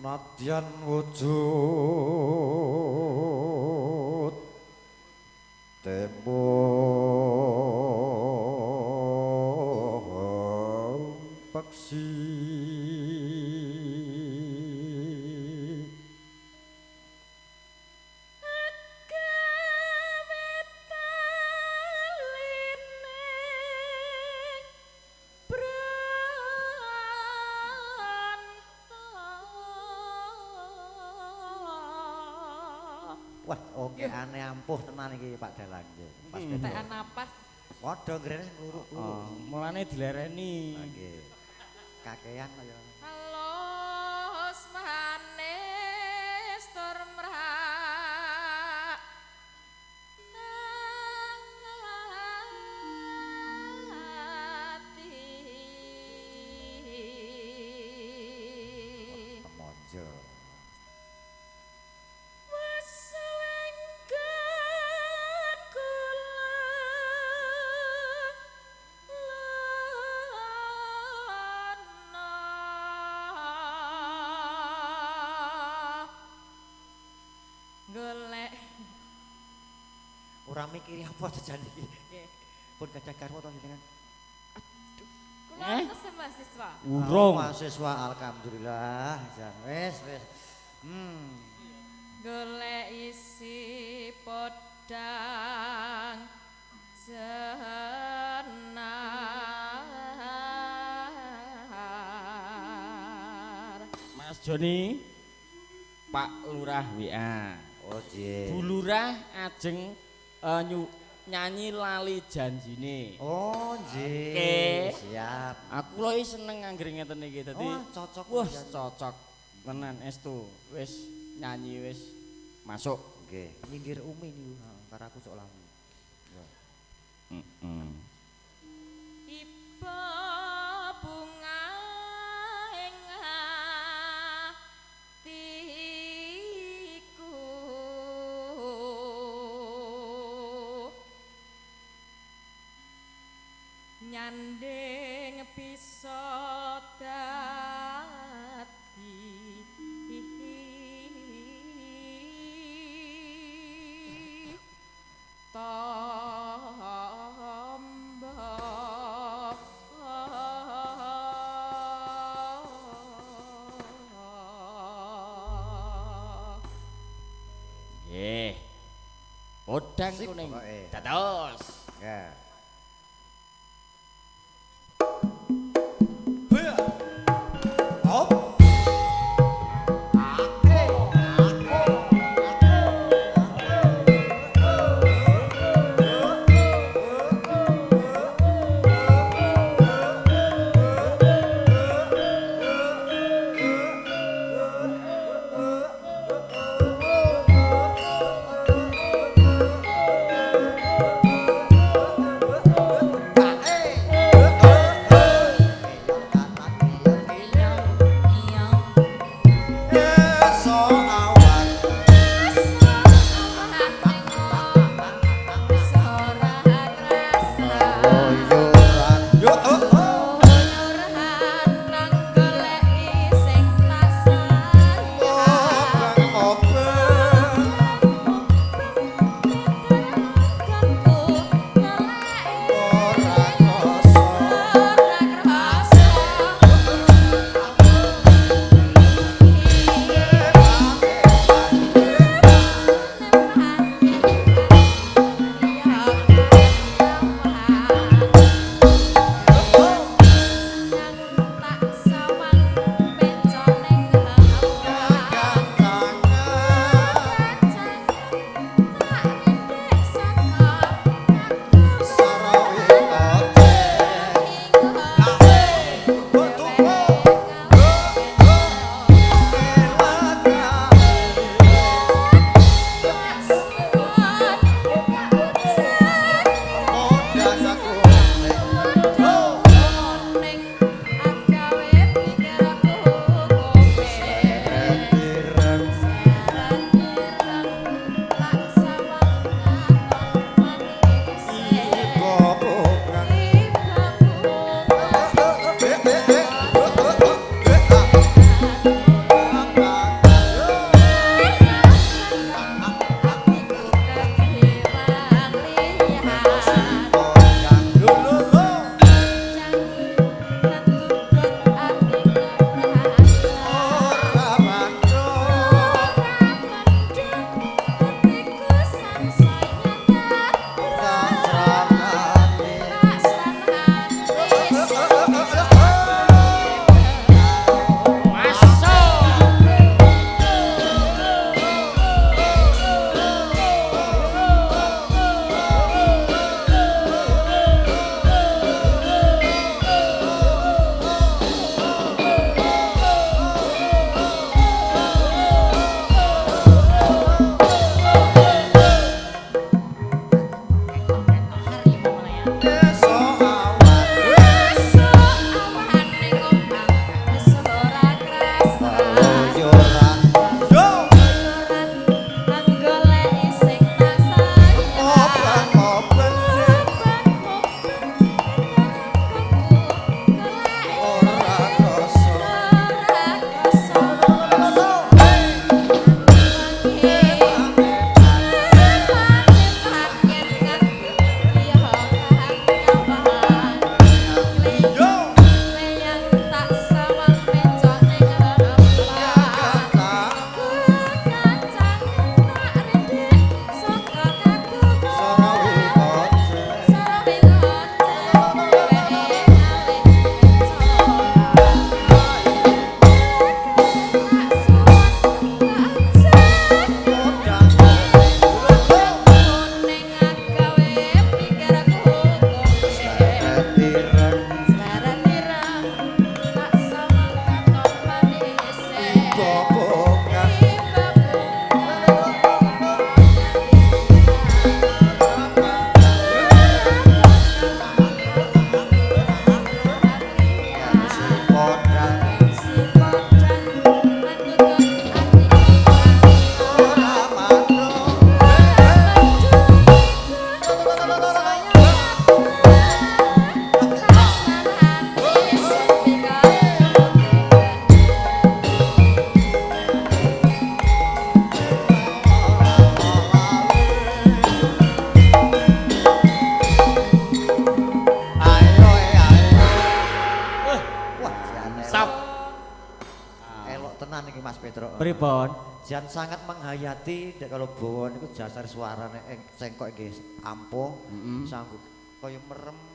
Nadyan wujud tembok peksi Wah, oke aneh ampuh tenan iki Pak Dalang nggih. Pas tekan napas. Padha ngrene nguru-uru. Mulane dilereni. Nggih. Kakean kaya. Halo, manis tur mrak. Temonjo. Golek Ora mikiri apa jajan iki. nggih. Pun gadah karwo to jenengan. Kula tesih mahasiswa. Urung. Mahasiswa alhamdulillah. Jan wis. Golek isi podang jenar. Mas Joni Pak Lurah WA. Oh, nggih. Bu Lurah ajeng nyanyi lali janjine. Oh, nggih. Oke. Siap. Aku lho seneng anggere ngeten iki dadi. Oh, cocok. Wah, cocok. Tenan estu. Wis nyanyi wis masuk. Nggih. Nyinggir Umi niku. Karo aku sok lamu. Iba bunga ing atiku nyanding bisa tambah Nggih. Podang Sip, kuning. pokoke. Dados. Ya. ora. Yo. Tenan iki Mas Petro. Pripun? Jan sangat menghayati nek kalau bawa niku jasar suarane sengkok nggih ampuh sanggup kaya merem